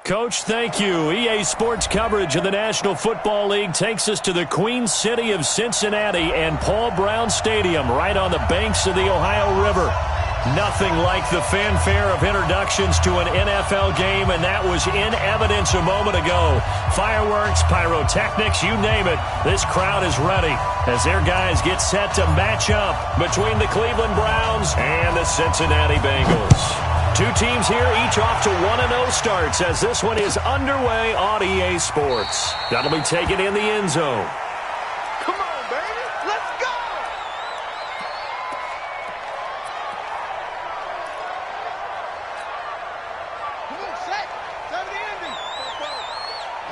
Coach, thank you. EA Sports coverage of the National Football League takes us to the Queen City of Cincinnati and Paul Brown Stadium right on the banks of the Ohio River. Nothing like the fanfare of introductions to an NFL game, and that was in evidence a moment ago. Fireworks, pyrotechnics, you name it. This crowd is ready as their guys get set to match up between the Cleveland Browns and the Cincinnati Bengals. Two teams here, each off to 1-0 starts as this one is underway on EA Sports. That'll be taken in the end zone. Come on, baby. Let's go. Come on, Shaq. Tell me the ending.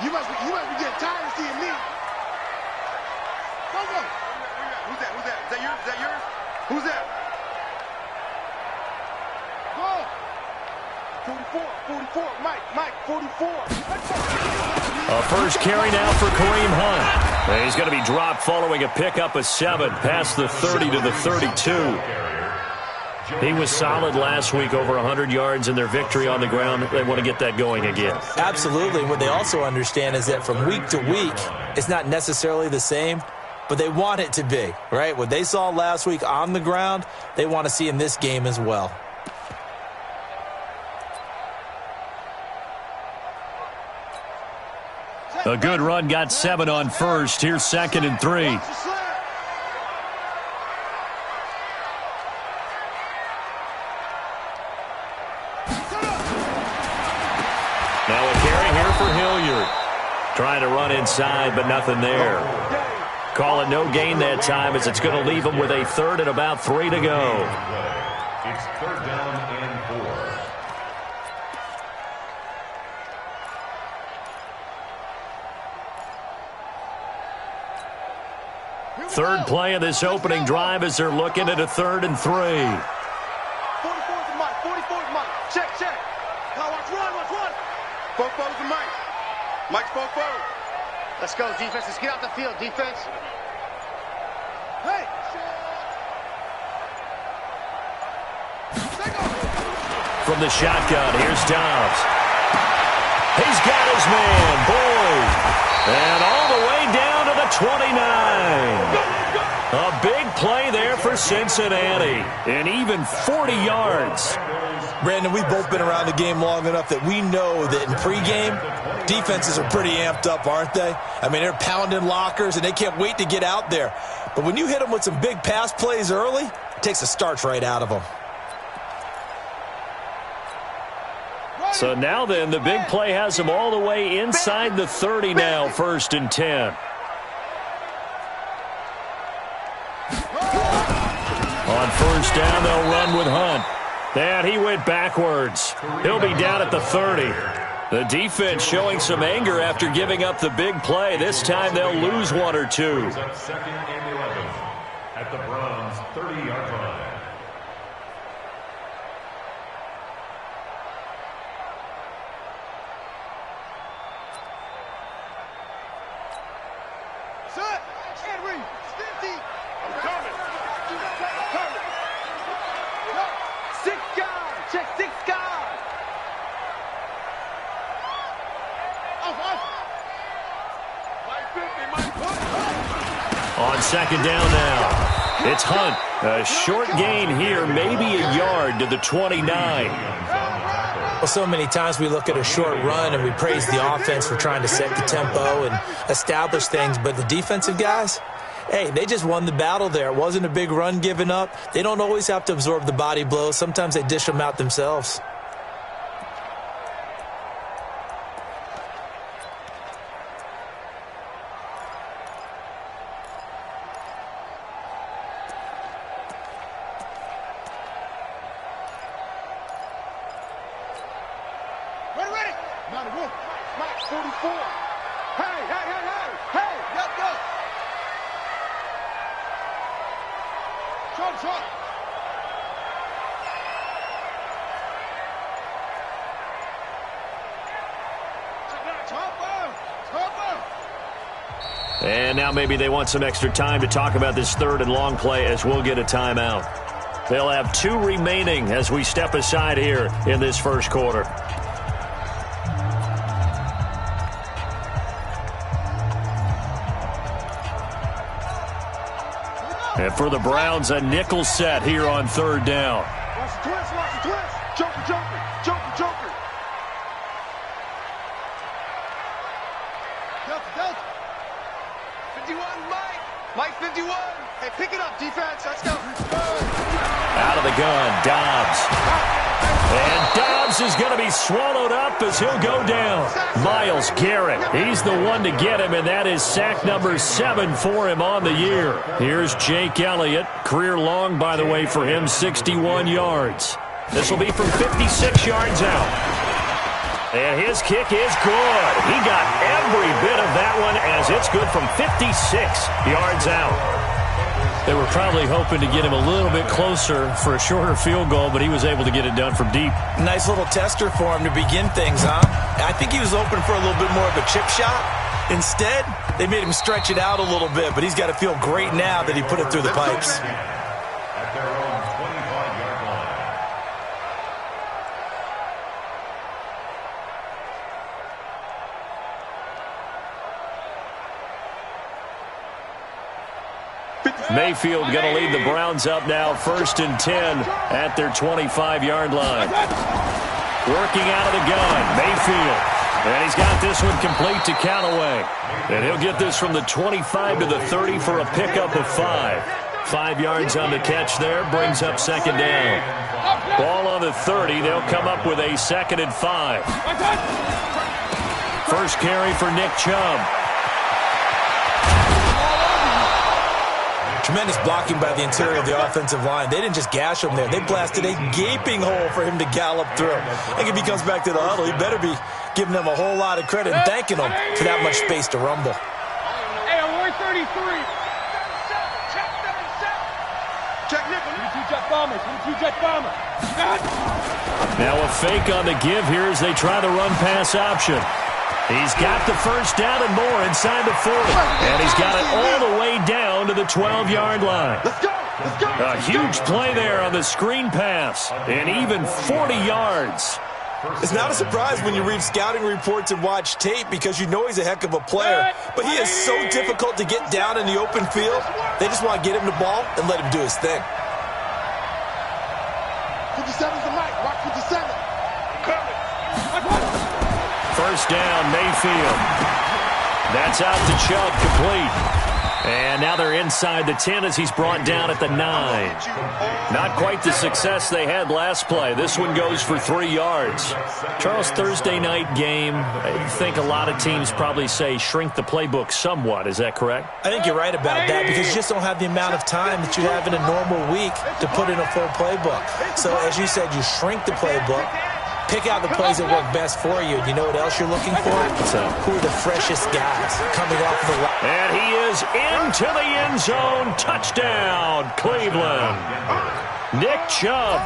You must be getting tired of seeing me. Go. Who's that? Is that yours? Who's that? Go. 44, Mike, 44. A first carry now for Kareem Hunt. And he's going to be dropped following a pickup of 7 past the 30 to the 32. He was solid last week, over 100 yards in their victory on the ground. They want to get that going again. Absolutely. What they also understand is that from week to week, it's not necessarily the same, but they want it to be, right? What they saw last week on the ground, they want to see in this game as well. A good run got 7 on first. Here's 2nd and 3. Now a carry here for Hilliard. Trying to run inside, but nothing there. Call it no gain that time as it's going to leave him with a 3rd and about 3 to go. It's 3rd down and 4. Third play of this opening drive as they're looking at a 3rd and 3. 44's Mike. Check. Now watch run. Fofo's and Mike. Mike's Fofo. Let's go, defense. Let's get out the field, defense. Hey. From the shotgun, here's Dobbs. He's got his man, Boyd. And all the way down to the 29. A big play there for Cincinnati. And even 40 yards. Brandon, we've both been around the game long enough that we know that in pregame, defenses are pretty amped up, aren't they? I mean, they're pounding lockers, and they can't wait to get out there. But when you hit them with some big pass plays early, it takes the starch right out of them. So now then, the big play has them all the way inside the 30 now, 1st and 10. On 1st down, they'll run with Hunt. And he went backwards. He'll be down at the 30. The defense showing some anger after giving up the big play. This time they'll lose 1 or 2. 2nd and 11 at the Browns' 30-yard line. On 2nd down now, it's Hunt. A short gain here, maybe a yard to the 29. Well, so many times we look at a short run and we praise the offense for trying to set the tempo and establish things, but the defensive guys, hey, they just won the battle there. It wasn't a big run given up. They don't always have to absorb the body blows. Sometimes they dish them out themselves. And now maybe they want some extra time to talk about this 3rd and long play as we'll get a timeout. They'll have 2 remaining as we step aside here in this first quarter. And for the Browns, a nickel set here on third down. Watch the twist, watch the twist. Joker, joker, joker, joker. Delta, Delta. 51, Mike. Mike 51. Hey, pick it up, defense. Let's go. Out of the gun, Dobbs. And Dobbs is going to be swallowed up as he'll go down. Myles Garrett, he's the one to get him, and that is sack number 7 for him on the year. Here's Jake Elliott. Career long, by the way, for him, 61 yards. This will be from 56 yards out. And his kick is good. He got every bit of that one as it's good from 56 yards out. They were probably hoping to get him a little bit closer for a shorter field goal, but he was able to get it done from deep. Nice little tester for him to begin things, huh? I think he was hoping for a little bit more of a chip shot. Instead, they made him stretch it out a little bit, but he's got to feel great now that he put it through the pipes. At their own 25-yard line. Mayfield going to lead the Browns up now, 1st and 10 at their 25-yard line. Working out of the gun, Mayfield. And he's got this one complete to Callaway. And he'll get this from the 25 to the 30 for a pickup of 5. 5 yards on the catch there, brings up 2nd down. Ball on the 30, they'll come up with a 2nd and 5. First carry for Nick Chubb. Tremendous blocking by the interior of the offensive line. They didn't just gash him there. They blasted a gaping hole for him to gallop through. I think if he comes back to the huddle, he better be giving them a whole lot of credit and thanking them for that much space to rumble. Hey, on 133. Check nickel. 22 jet bomber. 22 jet bomber. Now a fake on the give here as they try the run-pass option. He's got the first down and more inside the 40. And he's got it all the way down to the 12-yard line. Let's go. Let's go. A huge play there on the screen pass. And even 40 yards. It's not a surprise when you read scouting reports and watch tape because you know he's a heck of a player. But he is so difficult to get down in the open field. They just want to get him the ball and let him do his thing. 57's the mic. Rock 57. First down, Mayfield. That's out to Chubb, complete. And now they're inside the 10 as he's brought down at the 9. Not quite the success they had last play. This one goes for 3 yards. Charles, Thursday night game, I think a lot of teams probably say shrink the playbook somewhat. Is that correct? I think you're right about that because you just don't have the amount of time that you have in a normal week to put in a full playbook. So as you said, you shrink the playbook. Pick out the plays that work best for you. You know what else you're looking for? Who are the freshest guys coming off the line? And he is into the end zone. Touchdown, Cleveland. Nick Chubb,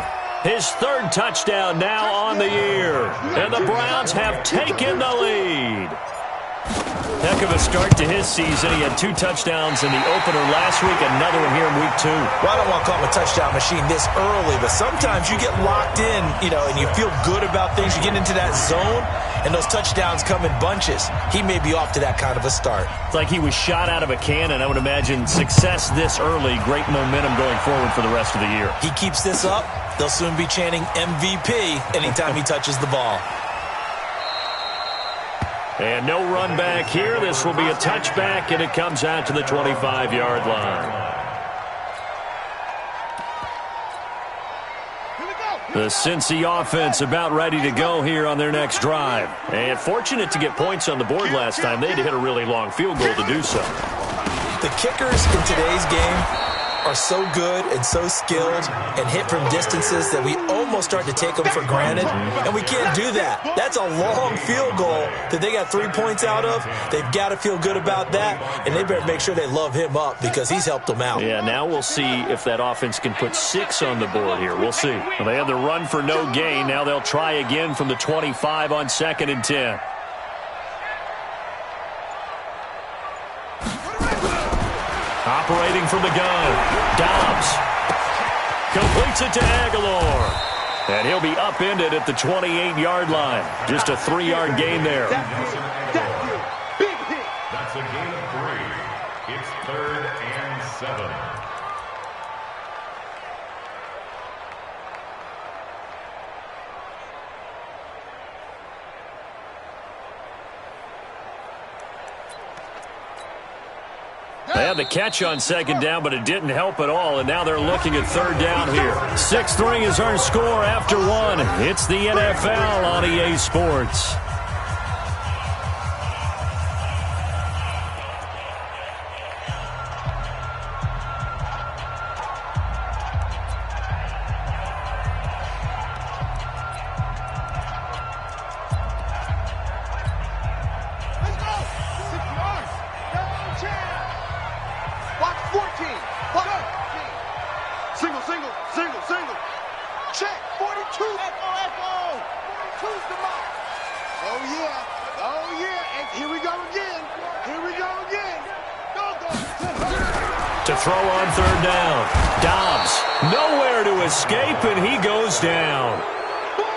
his 3rd touchdown now on the year. And the Browns have taken the lead. Heck of a start to his season. He had 2 touchdowns in the opener last week, another one here in week 2. Well, I don't want to call him a touchdown machine this early, but sometimes you get locked in, and you feel good about things. You get into that zone, and those touchdowns come in bunches. He may be off to that kind of a start. It's like he was shot out of a cannon. I would imagine success this early, great momentum going forward for the rest of the year. He keeps this up, they'll soon be chanting MVP anytime he touches the ball. And no run back here. This will be a touchback, and it comes out to the 25-yard line. The Cincy offense about ready to go here on their next drive. And fortunate to get points on the board last time. They had to hit a really long field goal to do so. The kickers in today's game are so good and so skilled and hit from distances that we almost start to take them for granted, and we can't do that. That's a long field goal that they got 3 points out of. They've got to feel good about that, and they better make sure they love him up because he's helped them out. Yeah, now we'll see if that offense can put 6 on the board here. We'll see. Well, they had the run for no gain. Now they'll try again from the 25 on 2nd and 10. Operating from the gun, Dobbs completes it to Aguilar. And he'll be upended at the 28-yard line. Just a 3-yard gain there. That's a gain of 3. It's 3rd and 7. They had the catch on second down, but it didn't help at all, and now they're looking at third down here. 6-3 is our score after one. It's the NFL on EA Sports. To throw on third down. Dobbs, nowhere to escape, and he goes down.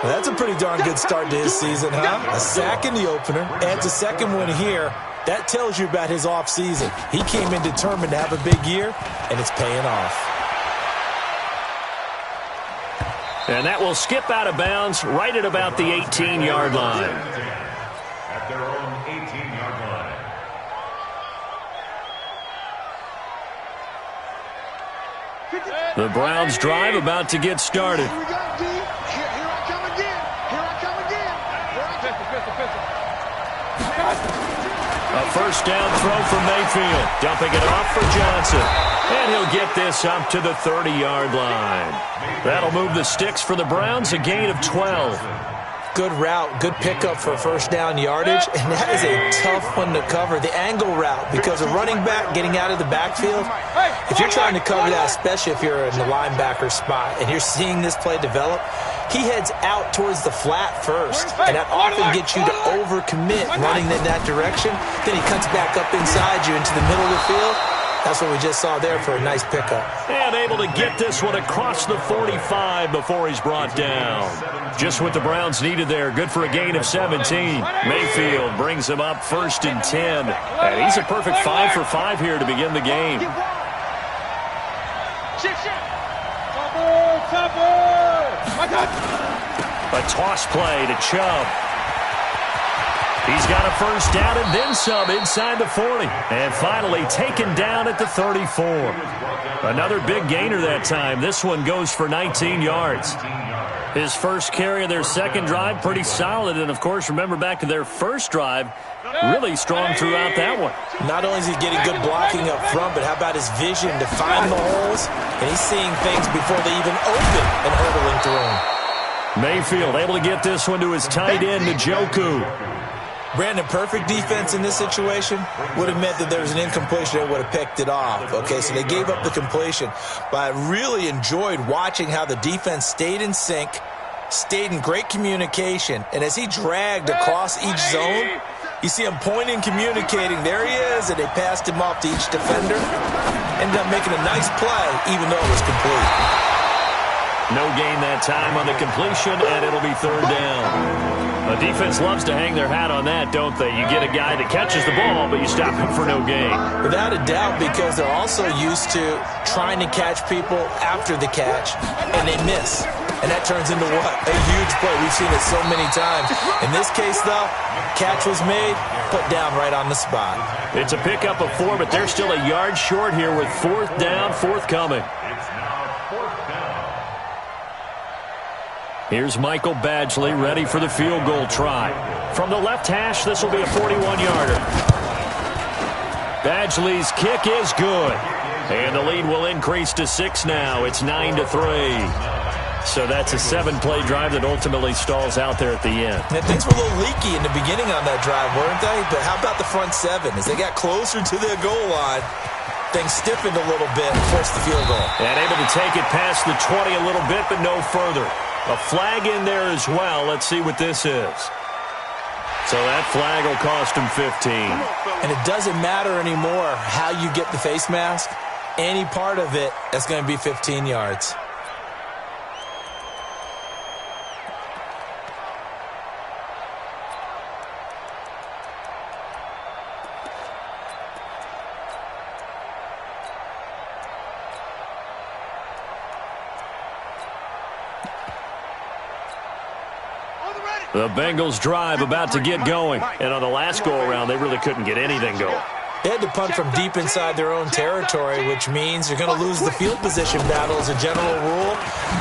Well, that's a pretty darn good start to his season, huh? A sack in the opener, adds a second one here. That tells you about his offseason. He came in determined to have a big year, and it's paying off. And that will skip out of bounds right at about the 18-yard line. At their own 18-yard line. The Browns drive about to get started. Here we go, D. Here I come again. Here I come again. A first down throw for Mayfield. Dumping it off for Johnson. And he'll get this up to the 30-yard line. That'll move the sticks for the Browns, a gain of 12. Good route, good pickup for first down yardage, and that is a tough one to cover. The angle route, because a running back getting out of the backfield, if you're trying to cover that, especially if you're in the linebacker spot and you're seeing this play develop, he heads out towards the flat first, and that often gets you to overcommit running in that direction. Then he cuts back up inside you into the middle of the field. That's what we just saw there for a nice pickup. And able to get this one across the 45 before he's brought down. Just what the Browns needed there. Good for a gain of 17. Mayfield brings him up 1st and 10. And he's a perfect 5 for 5 here to begin the game. A toss play to Chubb. He's got a first down and then some inside the 40. And finally taken down at the 34. Another big gainer that time. This one goes for 19 yards. His first carry of their second drive, pretty solid. And, of course, remember back to their first drive, really strong throughout that one. Not only is he getting good blocking up front, but how about his vision to find the holes? And he's seeing things before they even open and hurdling through them. Mayfield able to get this one to his tight end, Njoku. Brandon, perfect defense in this situation would have meant that there was an incompletion that would have picked it off. Okay, so they gave up the completion. But I really enjoyed watching how the defense stayed in sync, stayed in great communication, and as he dragged across each zone, you see him pointing, communicating. There he is, and they passed him off to each defender. Ended up making a nice play, even though it was complete. No gain that time on the completion, and it'll be third down. The defense loves to hang their hat on that, don't they? You get a guy that catches the ball, but you stop him for no gain. Without a doubt, because they're also used to trying to catch people after the catch, and they miss. And that turns into what? A huge play. We've seen it so many times. In this case, though, catch was made, put down right on the spot. It's a pickup of 4, but they're still a yard short here with 4th down, forthcoming. Here's Michael Badgley ready for the field goal try. From the left hash, this will be a 41-yarder. Badgley's kick is good. And the lead will increase to 6 now. It's 9-3. So that's a 7-play drive that ultimately stalls out there at the end. And things were a little leaky in the beginning on that drive, weren't they? But how about the front 7? As they got closer to their goal line, things stiffened a little bit and forced the field goal. And able to take it past the 20 a little bit, but no further. A flag in there as well. Let's see what this is. So that flag will cost him 15. And it doesn't matter anymore how you get the face mask. Any part of it, that's going to be 15 yards. The Bengals drive about to get going. And on the last go-around, they really couldn't get anything going. They had to punt from deep inside their own territory, which means you're going to lose the field position battle as a general rule.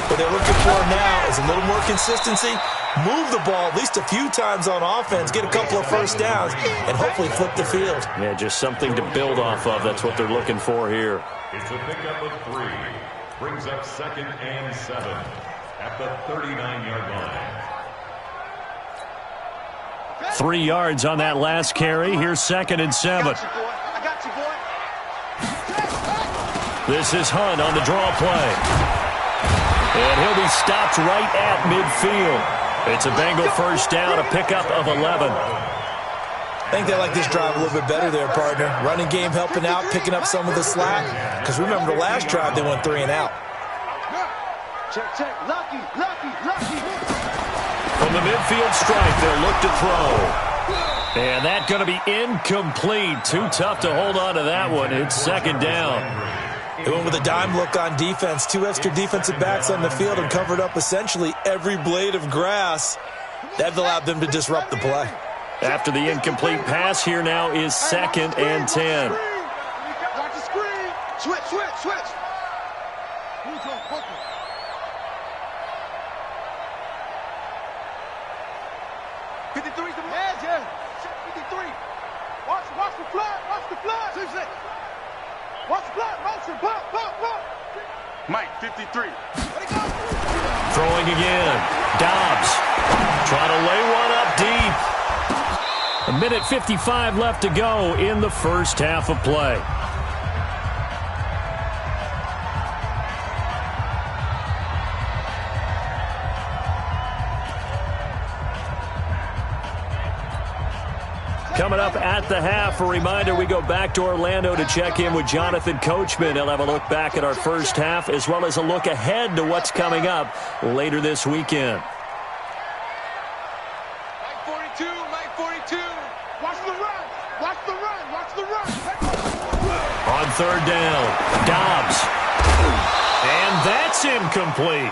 What they're looking for now is a little more consistency, move the ball at least a few times on offense, get a couple of first downs, and hopefully flip the field. Yeah, just something to build off of. That's what they're looking for here. It's a pickup of 3. Brings up 2nd and 7 at the 39-yard line. 3 yards on that last carry. Here's 2nd and 7. I got you, boy. This is Hunt on the draw play. And he'll be stopped right at midfield. It's a Bengal first down, a pickup of 11. I think they like this drive a little bit better there, partner. Running game helping out, picking up some of the slack. Because remember the last drive, they went 3 and out. Check, check. Lucky. From the midfield strike, they'll look to throw. And that's going to be incomplete. Too tough to hold on to that one. It's 2nd down. They went with a dime look on defense. 2 extra defensive backs on the field and covered up essentially every blade of grass. That allowed them to disrupt the play. After the incomplete pass, here now is 2nd and 10. Watch the screen. Switch. Who's on Booker? 53's the edge, yeah. 53. Watch the flood. Watch the flood. Motion. Pop. Mike, 53. Throwing again. Dobbs trying to lay one up deep. 1:55 left to go in the first half of play. Coming up at the half, a reminder, we go back to Orlando to check in with Jonathan Coachman. He'll have a look back at our first half as well as a look ahead to what's coming up later this weekend. Mike 42. Watch the run. On 3rd down, Dobbs. And that's incomplete.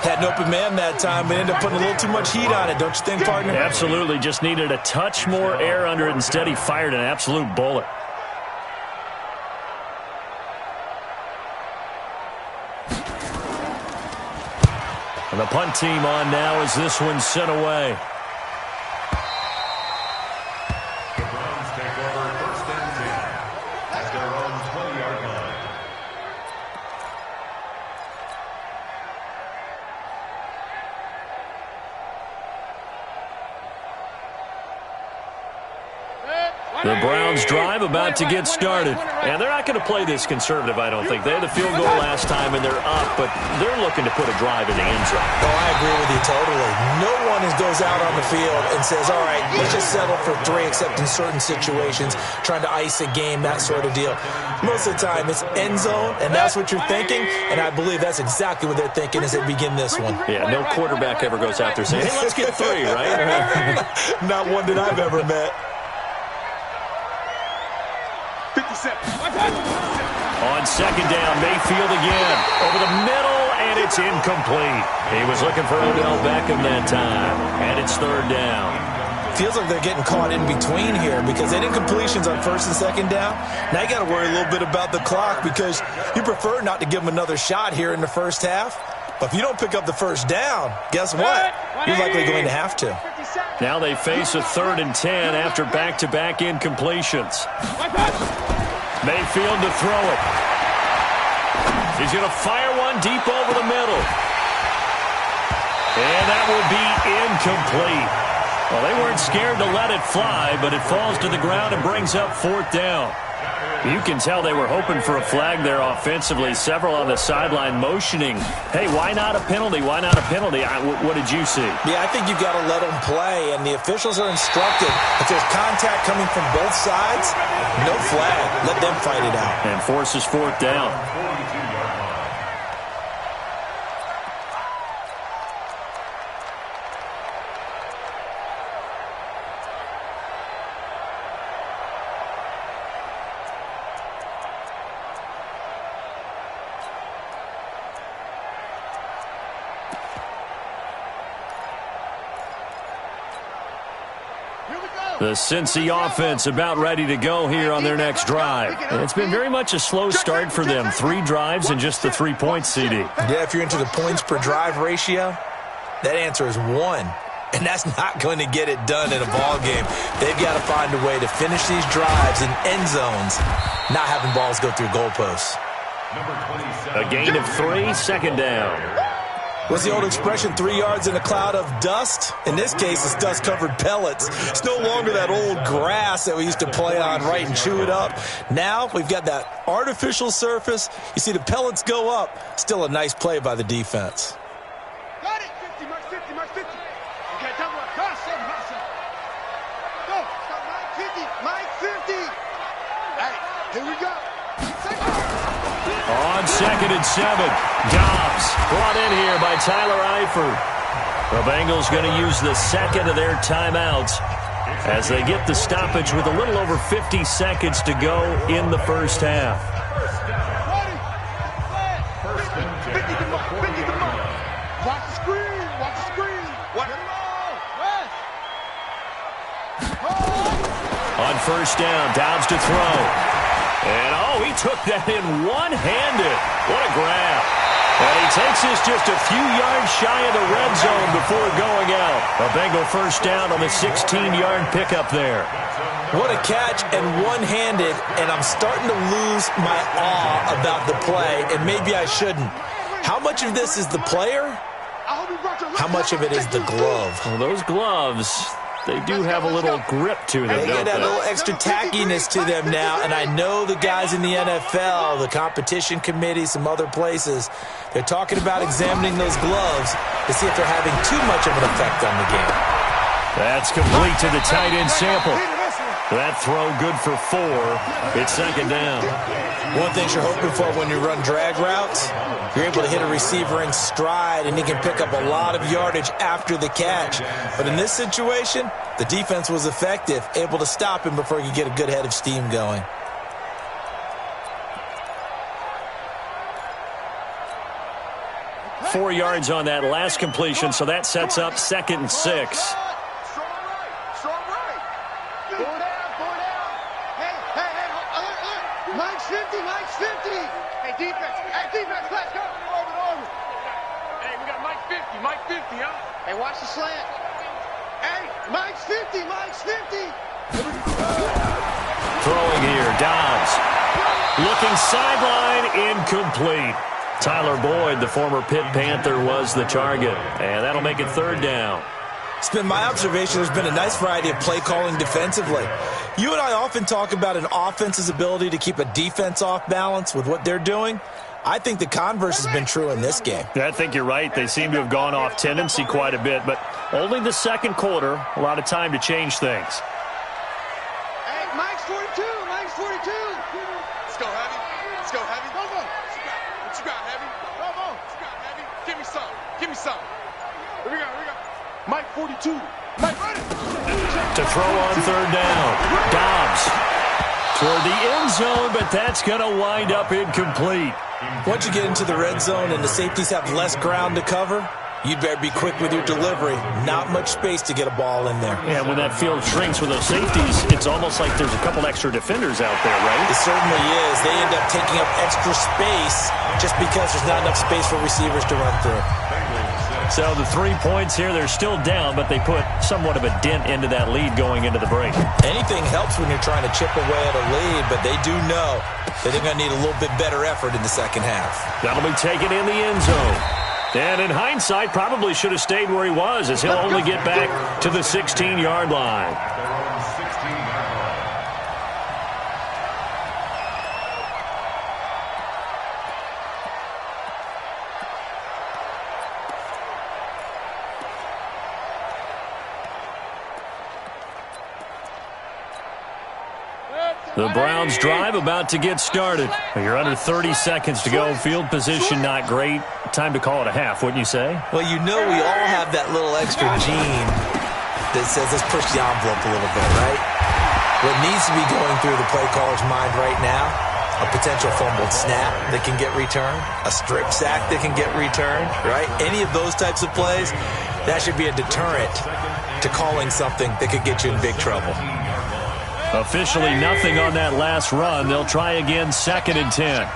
Had an open man that time, but ended up putting a little too much heat on it, don't you think, partner? Absolutely. Just needed a touch more air under it. Instead, he fired an absolute bullet. And the punt team on now as this one's sent away. The Browns take over 1st and 10 at their own 20-yard line. The Browns drive about to get started. And they're not going to play this conservative, I don't think. They had the field goal last time, and they're up, but they're looking to put a drive in the end zone. Oh, I agree with you totally. No one goes out on the field and says, all right, let's just settle for 3, except in certain situations, trying to ice a game, that sort of deal. Most of the time, it's end zone, and that's what you're thinking, and I believe that's exactly what they're thinking as they begin this one. Yeah, no quarterback ever goes out there saying, hey, let's get 3, right? Not one that I've ever met. 57. On 2nd down, Mayfield again. Over the middle, and it's incomplete. He was looking for Odell Beckham that time. And it's 3rd down. Feels like they're getting caught in between here because they did completions on 1st and 2nd down. Now you got to worry a little bit about the clock because you prefer not to give them another shot here in the first half. But if you don't pick up the first down, guess what? You're likely going to have to. Now they face a 3rd and 10 after back-to-back incompletions. Mayfield to throw it. He's going to fire one deep over the middle. And that will be incomplete. Well, they weren't scared to let it fly, but it falls to the ground and brings up 4th down. You can tell they were hoping for a flag there offensively. Several on the sideline motioning, hey, why not a penalty? Why not a penalty? What did you see? Yeah, I think you've got to let them play, and the officials are instructed. If there's contact coming from both sides, no flag. Let them fight it out. And forces 4th down. Here we go. The Cincy offense about ready to go here on their next drive. And it's been very much a slow start for them. 3 drives and just the 3 points, CD. Yeah, if you're into the points per drive ratio, that answer is 1. And that's not going to get it done in a ball game. They've got to find a way to finish these drives in end zones, not having balls go through goalposts. A gain of 3, second down. What's the old expression, 3 yards in a cloud of dust? In this case, it's dust-covered pellets. It's no longer that old grass that we used to play on, right, and chew it up. Now we've got that artificial surface. You see the pellets go up. Still a nice play by the defense. Got it. 50, mark 50, mark 50. Okay, double up. Cross 7, cross 7. Go. Stop, Mike 50. Hey, here we go. On 2nd and 7, Dobbs brought in here by Tyler Eifert. The Bengals going to use the second of their timeouts as they get the stoppage with a little over 50 seconds to go in the first half. Watch the screen. Watch the screen. On first down, Dobbs to throw. And, he took that in one-handed. What a grab. And he takes this just a few yards shy of the red zone before going out. A Bengal first down on the 16-yard pickup there. What a catch and one-handed, and I'm starting to lose my awe about the play, and maybe I shouldn't. How much of this is the player? How much of it is the glove? Well, those gloves, they do have a little grip to them, They don't get that they? little extra tackiness to them now, and I know the guys in the NFL, the competition committee, some other places, they're talking about examining those gloves to see if they're having too much of an effect on the game. That's complete to the tight end Sample. That throw good for 4. It's second down. One thing you're hoping for when you run drag routes, you're able to hit a receiver in stride, and he can pick up a lot of yardage after the catch. But in this situation, the defense was effective, able to stop him before he could get a good head of steam going. Four yards on that last completion, so that sets up 2nd and 6. Mike's 50. Hey, defense, let's go. Over. Hey, we got Mike 50, huh? Hey, watch the slant. Hey, Mike's 50. Throwing here, Dobbs. Looking sideline, incomplete. Tyler Boyd, the former Pitt Panther, was the target. And that'll make it 3rd down. It's been my observation there's been a nice variety of play calling defensively. You and I often talk about an offense's ability to keep a defense off balance with what they're doing. I think the converse has been true in this game. I think you're right. They seem to have gone off tendency quite a bit, but only the second quarter, a lot of time to change things. Hey, Mike's 42. Let's go, Heavy. Go. What you got, Heavy? Give me some. Here we go. Mike 42. Mike, run it. To throw on 3rd down. Dobbs toward the end zone, but that's going to wind up incomplete. Once you get into the red zone and the safeties have less ground to cover, you'd better be quick with your delivery. Not much space to get a ball in there. Yeah, when that field shrinks with those safeties, it's almost like there's a couple extra defenders out there, right? It certainly is. They end up taking up extra space just because there's not enough space for receivers to run through. So the 3 points here, they're still down, but they put somewhat of a dent into that lead going into the break. Anything helps when you're trying to chip away at a lead, but they do know that they're going to need a little bit better effort in the second half. That'll be taken in the end zone. And in hindsight, probably should have stayed where he was, as he'll only get back to the 16-yard line. The Browns drive about to get started. You're under 30 seconds to go. Field position not great. Time to call it a half, wouldn't you say? Well, you know we all have that little extra gene that says let's push the envelope a little bit, right? What needs to be going through the play caller's mind right now, a potential fumbled snap that can get returned, a strip sack that can get returned, right? Any of those types of plays, that should be a deterrent to calling something that could get you in big trouble. Officially nothing on that last run. They'll try again, 2nd and 10.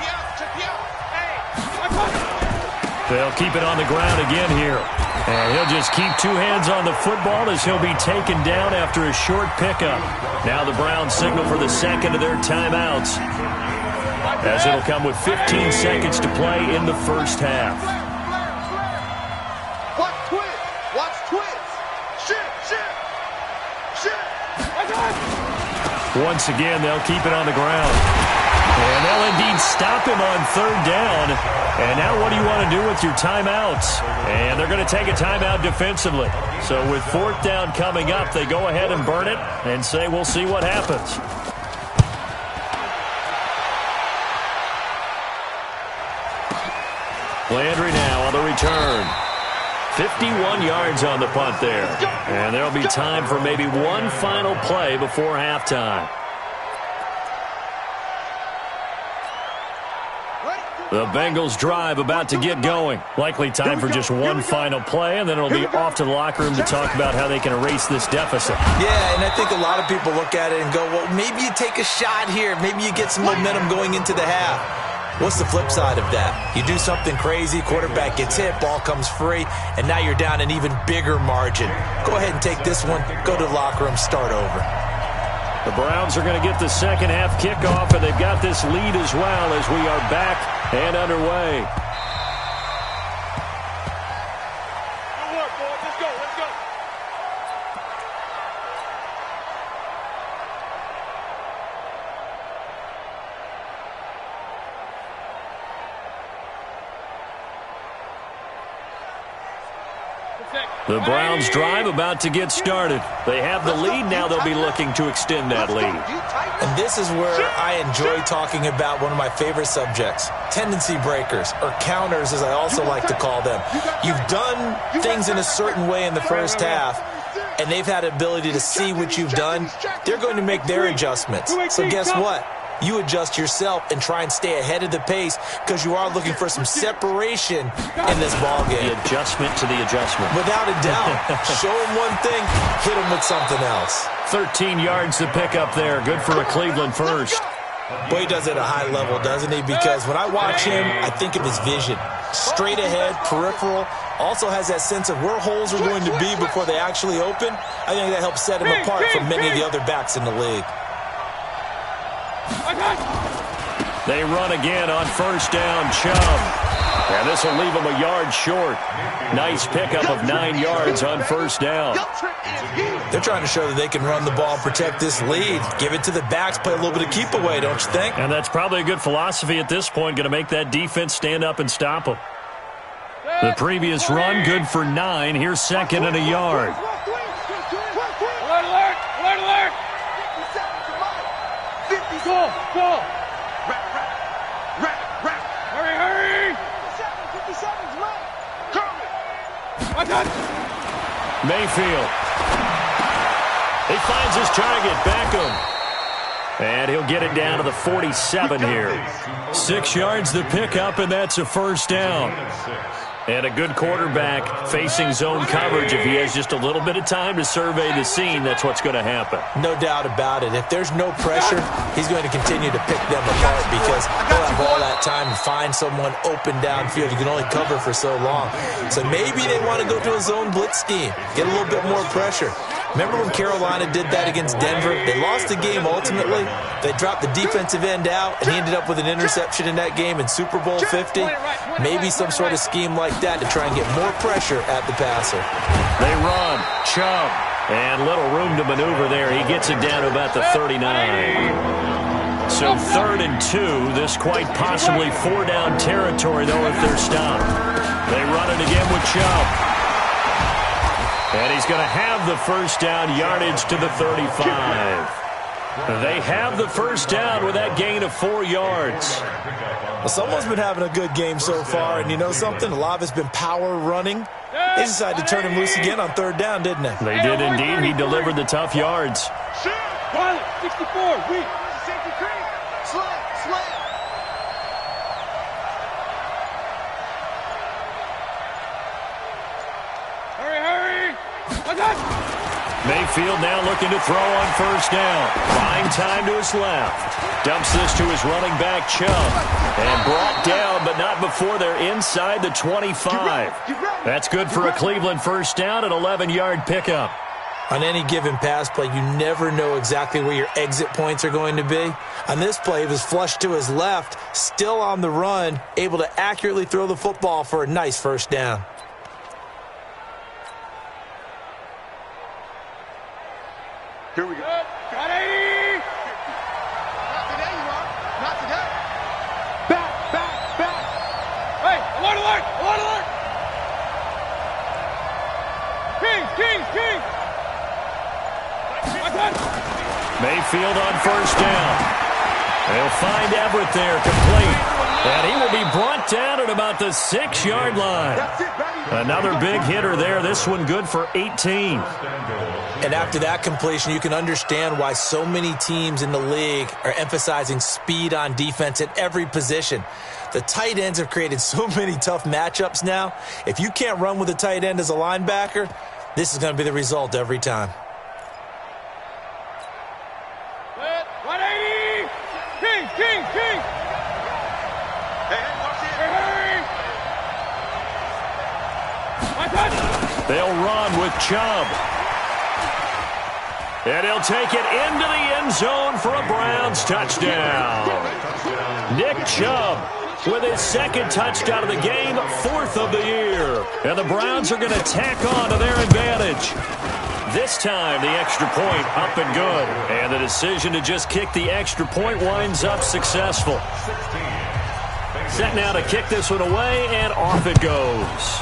They'll keep it on the ground again here. And he'll just keep 2 hands on the football as he'll be taken down after a short pickup. Now the Browns signal for the second of their timeouts, as it'll come with 15 seconds to play in the first half. Watch twist. Watch twist. Shit. Once again, they'll keep it on the ground. And they'll indeed stop him on 3rd down. And now what do you want to do with your timeouts? And they're going to take a timeout defensively. So with 4th down coming up, they go ahead and burn it and say we'll see what happens. Landry now on the return. 51 yards on the punt there. And there'll be time for maybe one final play before halftime. The Bengals drive about to get going. Likely time for just one final play, and then it'll be off to the locker room to talk about how they can erase this deficit. Yeah, and I think a lot of people look at it and go, well, maybe you take a shot here. Maybe you get some momentum going into the half. What's the flip side of that? You do something crazy, quarterback gets hit, ball comes free, and now you're down an even bigger margin. Go ahead and take this one, go to the locker room, start over. The Browns are going to get the second half kickoff, and they've got this lead as well as we are back and underway. Good work, boys. Let's go. The Browns drive about to get started. They have the lead. Now they'll be looking to extend that lead. And this is where I enjoy talking about one of my favorite subjects, tendency breakers, or counters as I also like to call them. You've done things in a certain way in the first half, and they've had the ability to see what you've done. They're going to make their adjustments. So guess what? You adjust yourself and try and stay ahead of the pace because you are looking for some separation in this ballgame. The adjustment to the adjustment. Without a doubt. Show him one thing, hit him with something else. 13 yards to pick up there. Good for a Cleveland first. Boy, he does it at a high level, doesn't he? Because when I watch him, I think of his vision. Straight ahead, peripheral. Also has that sense of where holes are going to be before they actually open. I think that helps set him apart from many of the other backs in the league. They run again on 1st down, Chubb. And this will leave him a yard short. Nice pickup of 9 yards on 1st down. They're trying to show that they can run the ball and protect this lead. Give it to the backs, play a little bit of keep away, don't you think? And that's probably a good philosophy at this point, going to make that defense stand up and stop them. The previous run, good for 9. Here's 2nd and a yard. Go! Rap! Hurry! 57's left. Mayfield. He finds his target, Beckham. And he'll get it down to the 47 here. 6 yards the pickup, and that's a 1st down. And a good quarterback facing zone coverage. If he has just a little bit of time to survey the scene, that's what's going to happen. No doubt about it. If there's no pressure, he's going to continue to pick them apart because he'll have all that time to find someone open downfield. You can only cover for so long. So maybe they want to go to a zone blitz scheme, get a little bit more pressure. Remember when Carolina did that against Denver? They lost the game ultimately. They dropped the defensive end out, and he ended up with an interception in that game in Super Bowl 50. Maybe some sort of scheme like that to try and get more pressure at the passer. They run. Chubb. And little room to maneuver there. He gets it down to about the 39. So 3rd and 2. This quite possibly 4-down territory, though, if they're stopped. They run it again with Chubb. And he's going to have the 1st down, yardage to the 35. They have the 1st down with that gain of 4 yards. Well, someone's been having a good game so far, and you know something? A lot of it's been power running. They decided to turn him loose again on 3rd down, didn't they? They did indeed. He delivered the tough yards. 64, weak. Safety cream. Slam. Hurry. Mayfield now looking to throw on first down. Buying time to his left. Dumps this to his running back, Chubb. And brought down, but not before they're inside the 25. That's good for a Cleveland first down, an 11-yard pickup. On any given pass play, you never know exactly where your exit points are going to be. On this play, it was flushed to his left, still on the run, able to accurately throw the football for a nice first down. Here we go. Got 80! Not today, you are. Not today. Back. Hey, alert, alert! King! Mayfield on first down. They'll find Everett there, complete. And he will be brought down at about the 6-yard line. Another big hitter there. This one good for 18. And after that completion, you can understand why so many teams in the league are emphasizing speed on defense at every position. The tight ends have created so many tough matchups now. If you can't run with a tight end as a linebacker, this is going to be the result every time. 180! King! Hey, watch it! They'll run with Chubb. And he'll take it into the end zone for a Browns touchdown. Nick Chubb with his second touchdown of the game, 4th of the year. And the Browns are going to tack on to their advantage. This time, the extra point up and good. And the decision to just kick the extra point winds up successful. Set now to kick this one away, and off it goes.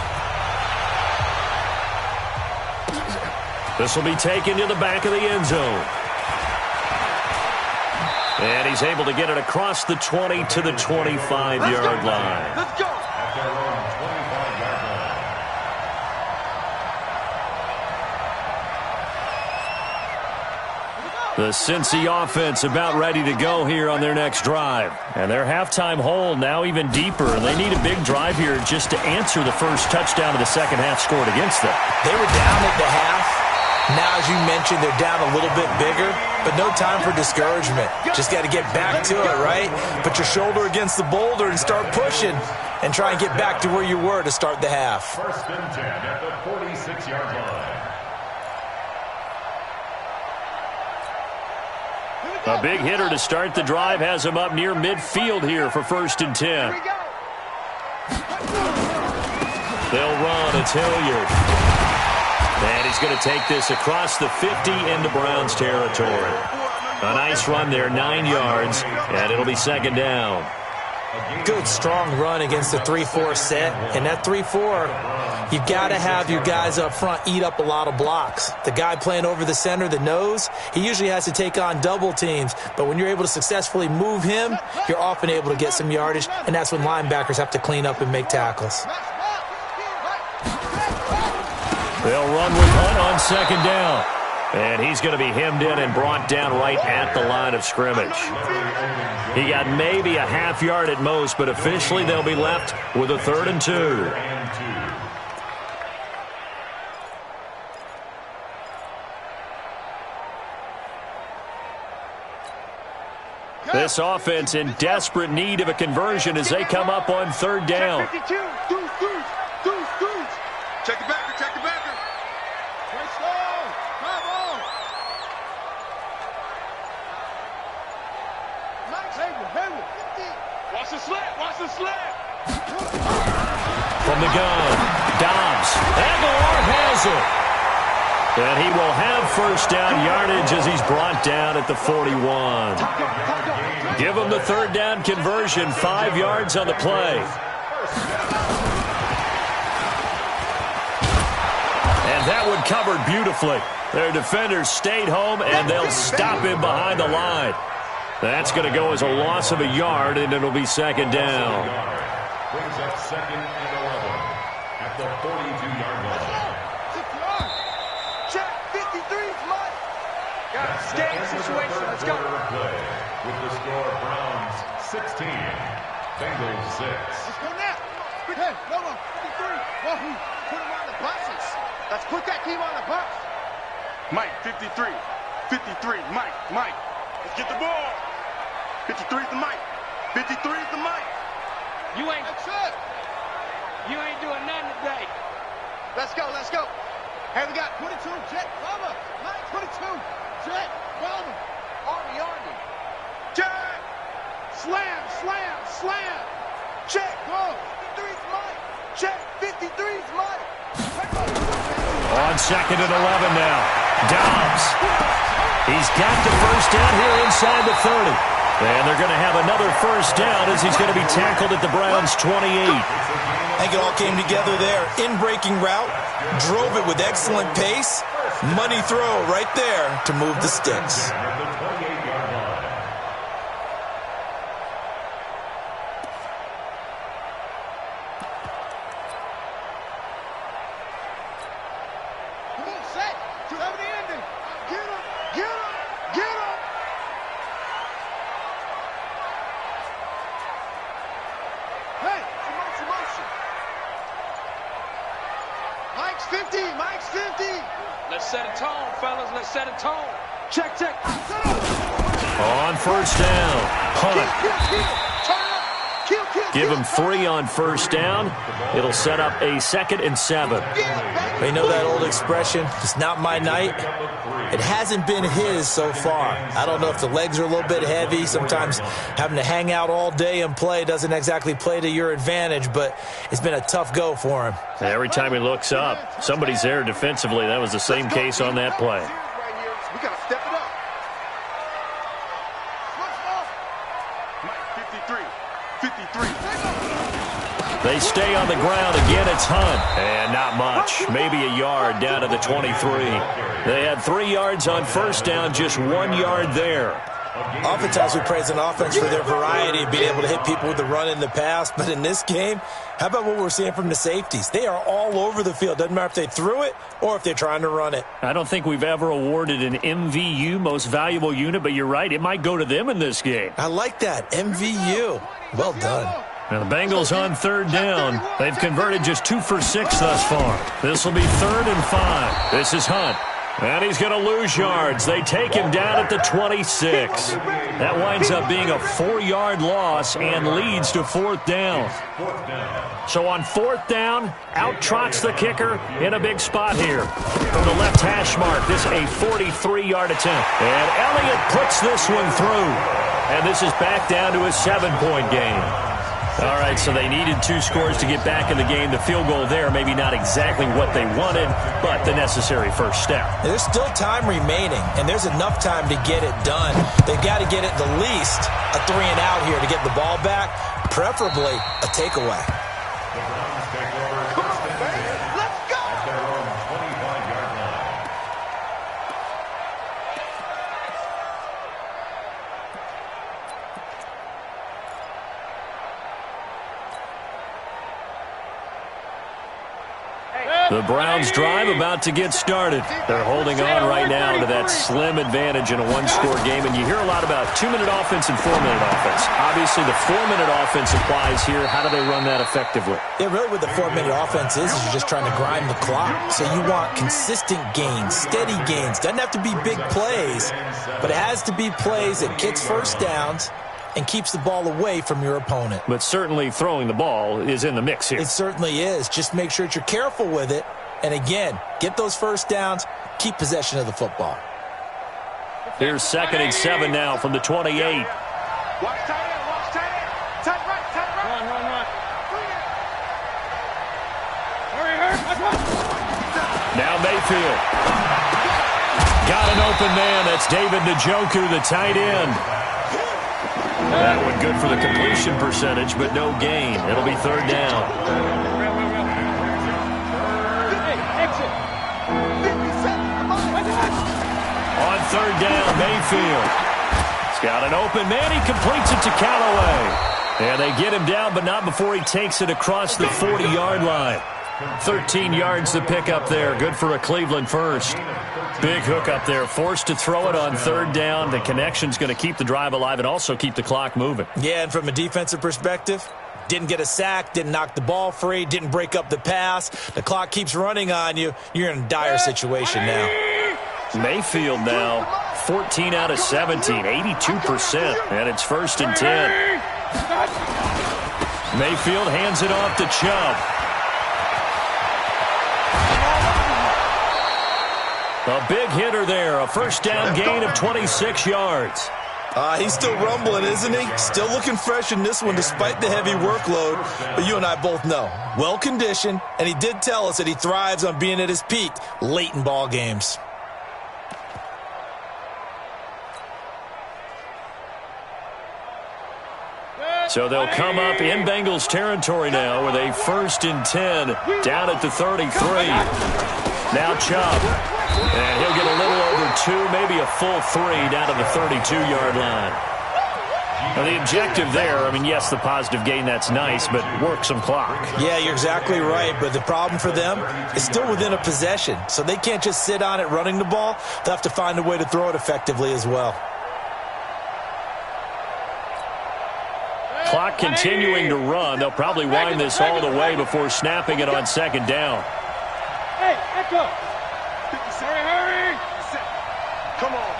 This will be taken to the back of the end zone. And he's able to get it across the 20 to the 25-yard line. Let's go! The Cincy offense about ready to go here on their next drive. And their halftime hole now even deeper. And they need a big drive here just to answer the first touchdown of the second half scored against them. They were down at the half. Now, as you mentioned, they're down a little bit bigger, but no time for discouragement. Just got to get back to it, right? Put your shoulder against the boulder and start pushing and try and get back to where you were to start the half. First and 10 at the 46-yard line. A big hitter to start the drive has him up near midfield here for first and 10. They'll run. It's Hilliard. And he's going to take this across the 50 into Browns territory. A nice run there, 9 yards, and it'll be second down. Good, strong run against the 3-4 set. And that 3-4, you've got to have your guys up front eat up a lot of blocks. The guy playing over the center, the nose, he usually has to take on double teams. But when you're able to successfully move him, you're often able to get some yardage, and that's when linebackers have to clean up and make tackles. They'll run with Hunt on second down. And he's going to be hemmed in and brought down right at the line of scrimmage. He got maybe a half yard at most, but officially they'll be left with a 3rd and 2. This offense in desperate need of a conversion as they come up on 3rd down. Check the backer. Watch the slant. From the gun, Dobbs. Aguilar has it. And he will have first down yardage as he's brought down at the 41. Give him the 3rd down conversion, 5 yards on the play. And that one covered beautifully. Their defenders stayed home, and they'll stop him behind the line. That's going to go as a loss of a yard, and it'll be second down. Brings up second and 11 at the 42-yard line. Check, 53's mine. Got a game situation. Let's go. With the score, Browns 16, Bengals 6. Let's go now. Hey, no, 53. Wahoo. Put him on the buses. Let's put that team on the bus. Mike, 53. 53, Mike. Let's get the ball. 53 is the Mike. 53 is the Mike. You ain't doing nothing today. Let's go. Hey, we got 22, Jet, Bubba. Mike, 22, Jet, Bubba. Army. Jet. Slam. Check, go. 53's Mike. Check, 53's Mike. On 2nd and 11 now. Dobbs. He's got the first down here inside the 30. And they're going to have another first down as he's going to be tackled at the Browns' 28. I think it all came together there. In-breaking route, drove it with excellent pace. Money throw right there to move the sticks. Mike's 50. Let's set a tone, fellas. Let's set a tone. Check. On first down. Hunt. Give him 3 on first down. It'll set up a 2nd and 7. They know that old expression, it's not my night. It hasn't been his so far. I don't know if the legs are a little bit heavy. Sometimes having to hang out all day and play doesn't exactly play to your advantage, but it's been a tough go for him. Every time he looks up, somebody's there defensively. That was the same case on that play. We got to step it up. Mike, 53. They stay on the ground. Again, it's Hunt. And not much. Maybe a yard down to the 23. They had 3 yards on first down, just 1 yard there. Oftentimes we praise an offense for their variety of being able to hit people with the run in the pass. But in this game, how about what we're seeing from the safeties? They are all over the field. Doesn't matter if they threw it or if they're trying to run it. I don't think we've ever awarded an MVU, most valuable unit, but you're right. It might go to them in this game. I like that. MVU. Well done. Now the Bengals on 3rd down. They've converted just 2 for 6 thus far. This will be 3rd and 5. This is Hunt. And he's going to lose yards. They take him down at the 26. That winds up being a 4-yard loss and leads to 4th down. So on 4th down, out trots the kicker in a big spot here. From the left hash mark, this a 43-yard attempt. And Elliott puts this one through. And this is back down to a 7-point game. All right, so they needed 2 scores to get back in the game. The field goal there, maybe not exactly what they wanted, but the necessary first step. There's still time remaining, and there's enough time to get it done. They've got to get it the least a 3 and out here to get the ball back, preferably a takeaway. Come on, baby. Let's go. At their own 25-yard line. The Browns drive about to get started. They're holding on right now to that slim advantage in a 1-score game. And you hear a lot about 2-minute offense and 4-minute offense. Obviously, the 4-minute offense applies here. How do they run that effectively? Yeah, really what the 4-minute offense is you're just trying to grind the clock. So you want consistent gains, steady gains. Doesn't have to be big plays, but it has to be plays that gets first downs and keeps the ball away from your opponent. But certainly throwing the ball is in the mix here. It certainly is. Just make sure that you're careful with it. And again, get those first downs, keep possession of the football. Here's 2nd and 7 now from the 28. Watch tight end. Tight right. Run. Now Mayfield. Got an open man. That's David Njoku, the tight end. That one good for the completion percentage, but no gain. It'll be 3rd down. On 3rd down, Mayfield. He's got an open man. He completes it to Callaway. And they get him down, but not before he takes it across the 40-yard line. 13 yards to pick up there. Good for a Cleveland first. Big hook up there. Forced to throw it on 3rd down. The connection's going to keep the drive alive and also keep the clock moving. Yeah, and from a defensive perspective, didn't get a sack, didn't knock the ball free, didn't break up the pass. The clock keeps running on you. You're in a dire situation now. Mayfield now 14 out of 17, 82%, and it's 1st and 10. Mayfield hands it off to Chubb. A big hitter there, a first down gain of 26 yards. He's still rumbling, isn't he? Still looking fresh in this one despite the heavy workload. But you and I both know, well-conditioned, and he did tell us that he thrives on being at his peak late in ball games. So they'll come up in Bengals territory now with a 1st and 10 down at the 33. Now Chubb. And he'll get a little over 2, maybe a full 3 down to the 32-yard line. Now the objective there, I mean, yes, the positive gain, that's nice, but work some clock. Yeah, you're exactly right, but the problem for them is still within a possession, so they can't just sit on it running the ball. They'll have to find a way to throw it effectively as well. Clock continuing to run. They'll probably wind this all the way before snapping it on 2nd down. Hey, echo. Hurry. Come on.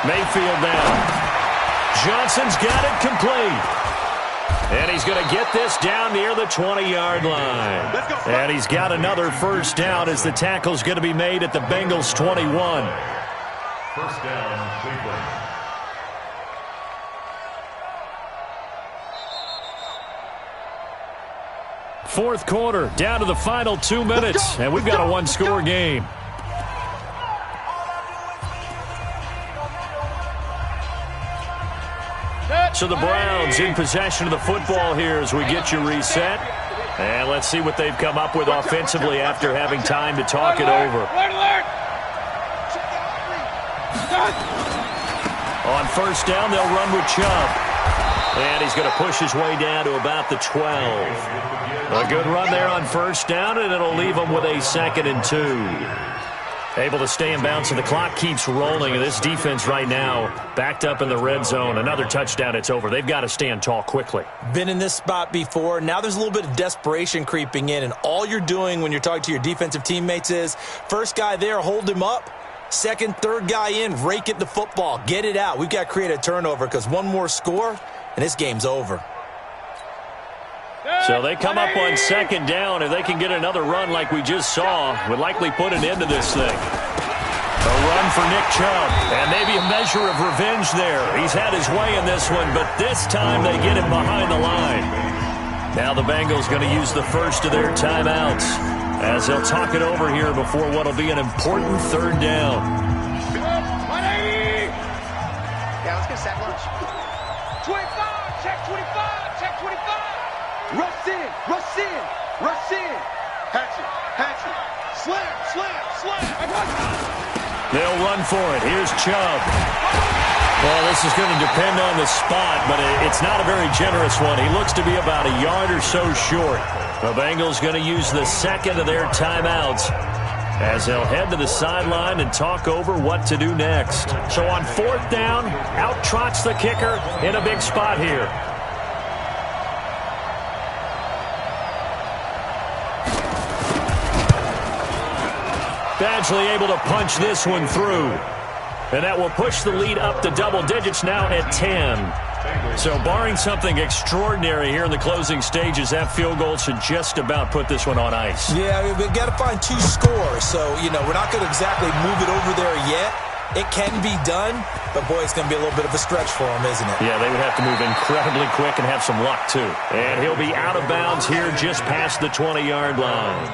Mayfield now. Johnson's got it complete. And he's going to get this down near the 20-yard line. And he's got another first down as the tackle's going to be made at the Bengals 21. First down, Cleveland. Fourth quarter, down to the final 2 minutes, and we've got a one-score game. So the Browns in possession of the football here as we get you reset. And let's see what they've come up with offensively after having time to talk it over. On first down, they'll run with Chubb. And he's going to push his way down to about the 12. A good run there on first down, and it'll leave them with a 2nd and 2. Able to stay in bounds, and the clock keeps rolling. And this defense right now backed up in the red zone. Another touchdown, it's over. They've got to stand tall quickly. Been in this spot before. Now there's a little bit of desperation creeping in, and all you're doing when you're talking to your defensive teammates is first guy there, hold him up. Second, third guy in, rake at the football. Get it out. We've got to create a turnover because one more score, and this game's over. So they come up on 2nd down. If they can get another run like we just saw, would likely put an end to this thing. A run for Nick Chubb, and maybe a measure of revenge there. He's had his way in this one, but this time they get him behind the line. Now the Bengals going to use the first of their timeouts as they'll talk it over here before what will be an important 3rd down. Yeah, let's get a sack lunch. 25, check 25, check 25. Rush in. Hatchet. Slam. They'll run for it. Here's Chubb. Well, this is going to depend on the spot, but it's not a very generous one. He looks to be about a yard or so short. The Bengals going to use the 2nd of their timeouts as they'll head to the sideline and talk over what to do next. So on 4th down, out trots the kicker in a big spot here. Badgley able to punch this one through. And that will push the lead up to double digits now at 10. So barring something extraordinary here in the closing stages, that field goal should just about put this one on ice. Yeah, we've got to find 2 scores. So, we're not going to exactly move it over there yet. It can be done, but, boy, it's going to be a little bit of a stretch for them, isn't it? Yeah, they would have to move incredibly quick and have some luck, too. And he'll be out of bounds here just past the 20-yard line.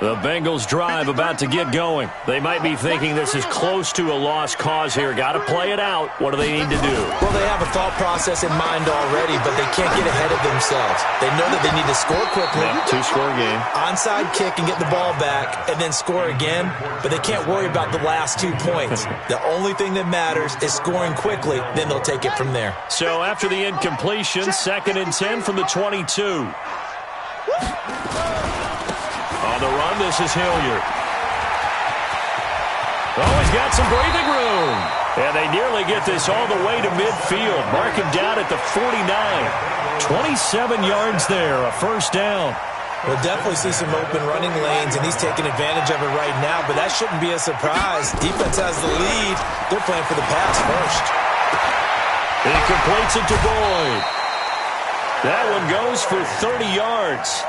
The Bengals drive about to get going. They might be thinking this is close to a lost cause here. Got to play it out. What do they need to do? Well, they have a thought process in mind already, but they can't get ahead of themselves. They know that they need to score quickly. Yeah, two-score game. Onside kick and get the ball back and then score again, but they can't worry about the last 2 points. The only thing that matters is scoring quickly, then they'll take it from there. So after the incompletion, 2nd and 10 from the 22. On the run, this is Hilliard. Oh, he's got some breathing room. And they nearly get this all the way to midfield. Mark him down at the 49. 27 yards there, a first down. We'll definitely see some open running lanes, and he's taking advantage of it right now, but that shouldn't be a surprise. Defense has the lead. They're playing for the pass first. He completes it to Boyd. That one goes for 30 yards.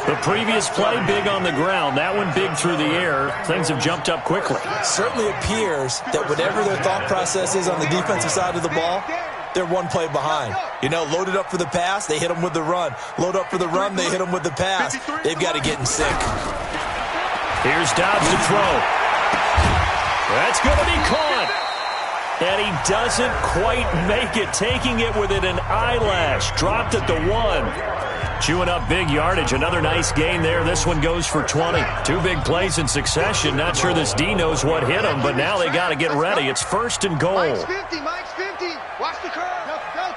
The previous play, big on the ground. That one big through the air. Things have jumped up quickly. Certainly appears that whatever their thought process is on the defensive side of the ball, they're one play behind. You know, loaded up for the pass, they hit them with the run. Load up for the run, they hit them with the pass. They've got to get in sync. Here's Dobbs to throw. That's going to be caught. And he doesn't quite make it, taking it within an eyelash. Dropped at the 1. Chewing up big yardage. Another nice gain there. This one goes for 20. 2 big plays in succession. Not sure this D knows what hit him, but now they got to get ready. It's 1st and goal. Mike's 50. Mike's 50. Watch the curve. Go.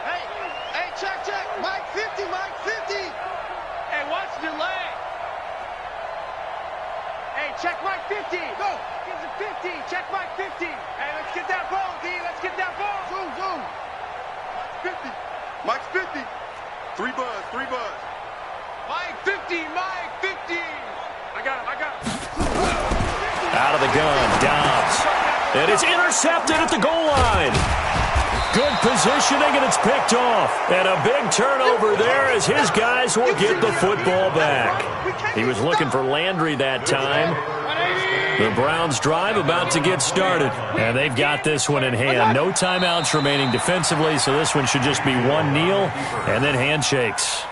Hey, check. Mike 50. Mike 50. Hey, watch the leg. Hey, check Mike 50. Go. Gives it 50. Check Mike 50. Hey, let's get that ball, D. Let's get that ball. Zoom. 50. Mike's 50. 3 buzz. Mike 50. Mike 50. I got him. Out of the gun, Dobbs. And it's intercepted at the goal line. Good positioning, and it's picked off. And a big turnover there as his guys will get the football back. He was looking for Landry that time. The Browns drive about to get started. And they've got this one in hand. No timeouts remaining defensively, so this one should just be one kneel and then handshakes.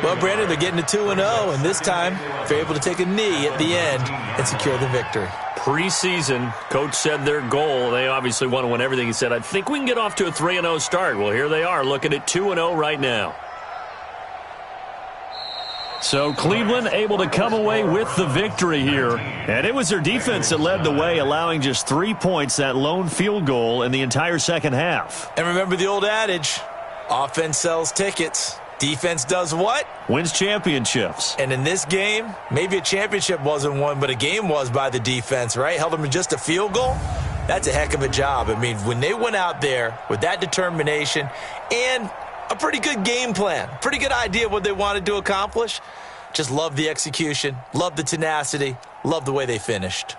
Well, Brandon, they're getting to 2-0, and this time they're able to take a knee at the end and secure the victory. Preseason, coach said their goal, they obviously want to win everything. He said, I think we can get off to a 3-0 start. Well, here they are looking at 2-0 right now. So Cleveland able to come away with the victory here. And it was their defense that led the way, allowing just 3 points, that lone field goal in the entire second half. And remember the old adage, offense sells tickets. Defense does what? Wins championships. And in this game, maybe a championship wasn't won, but a game was by the defense, right? Held them to just a field goal. That's a heck of a job. I mean, when they went out there with that determination and a pretty good game plan, pretty good idea of what they wanted to accomplish, just love the execution, love the tenacity, love the way they finished.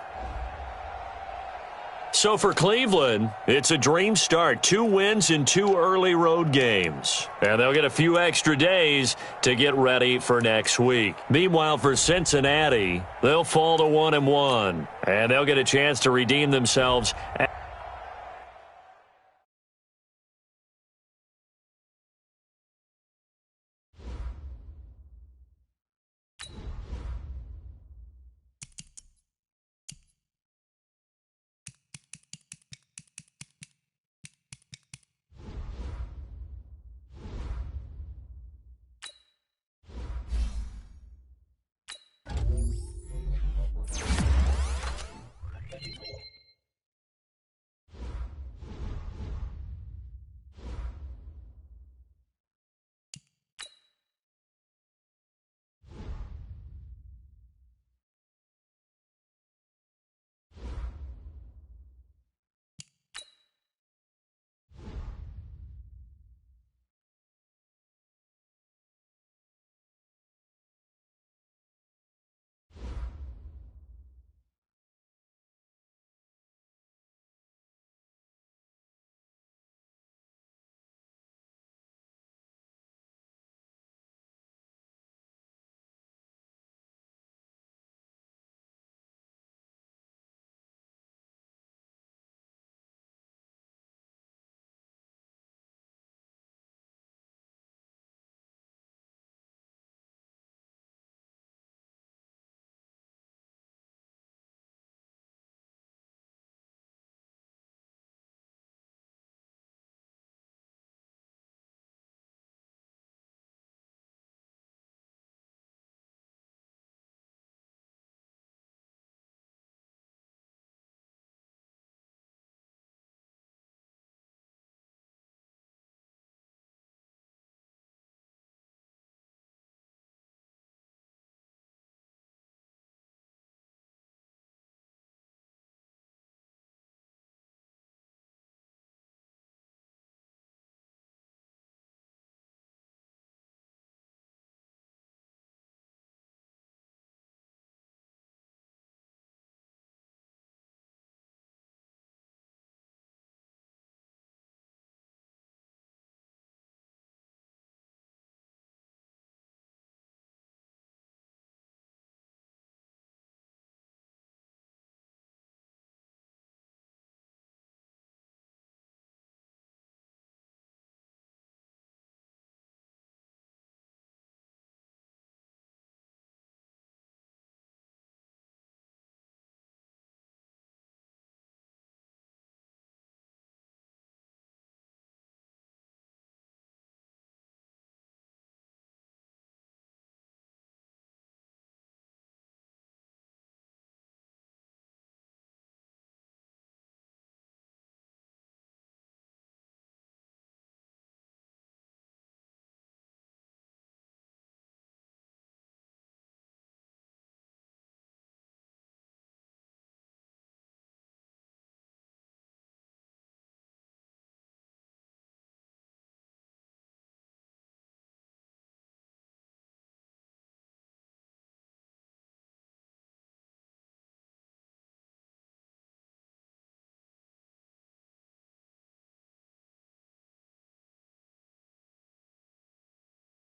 So for Cleveland, it's a dream start. 2 wins in 2 early road games. And they'll get a few extra days to get ready for next week. Meanwhile, for Cincinnati, they'll fall to 1-1. And they'll get a chance to redeem themselves.